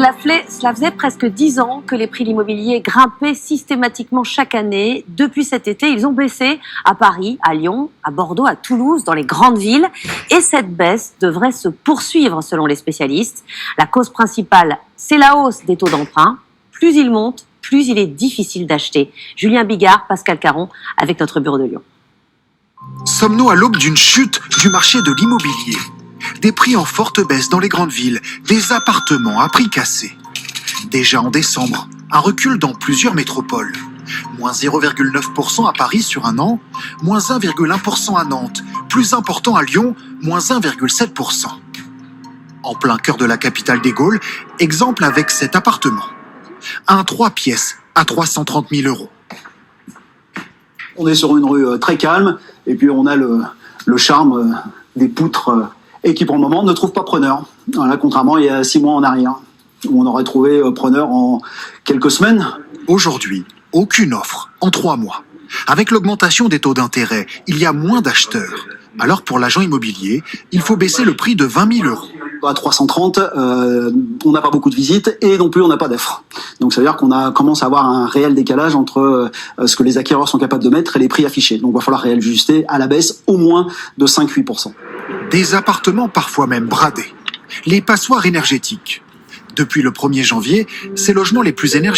Cela faisait presque 10 ans que les prix de l'immobilier grimpaient systématiquement chaque année. Depuis cet été, ils ont baissé à Paris, à Lyon, à Bordeaux, à Toulouse, dans les grandes villes. Et cette baisse devrait se poursuivre selon les spécialistes. La cause principale, c'est la hausse des taux d'emprunt. Plus ils montent, plus il est difficile d'acheter. Julien Bigard, Pascal Caron, avec notre bureau de Lyon. Sommes-nous à l'aube d'une chute du marché de l'immobilier ? Des prix en forte baisse dans les grandes villes, des appartements à prix cassés. Déjà en décembre, un recul dans plusieurs métropoles. Moins 0,9% à Paris sur un an, moins 1,1% à Nantes, plus important à Lyon, moins 1,7%. En plein cœur de la capitale des Gaules, exemple avec cet appartement. Un 3 pièces à 330 000 €. On est sur une rue très calme, et puis on a le charme des poutres et qui pour le moment ne trouvent pas preneur. Voilà, contrairement il y a 6 mois en arrière, où on aurait trouvé preneur en quelques semaines. Aujourd'hui, aucune offre en 3 mois. Avec l'augmentation des taux d'intérêt, il y a moins d'acheteurs. Alors pour l'agent immobilier, il faut baisser le prix de 20 000 €. À 330, on n'a pas beaucoup de visites et non plus on n'a pas d'offres. Donc ça veut dire qu'on commence à avoir un réel décalage entre ce que les acquéreurs sont capables de mettre et les prix affichés. Donc il va falloir réajuster à la baisse au moins de 5-8%. Des appartements parfois même bradés. Les passoires énergétiques. Depuis le 1er janvier, ces logements les plus énergétiques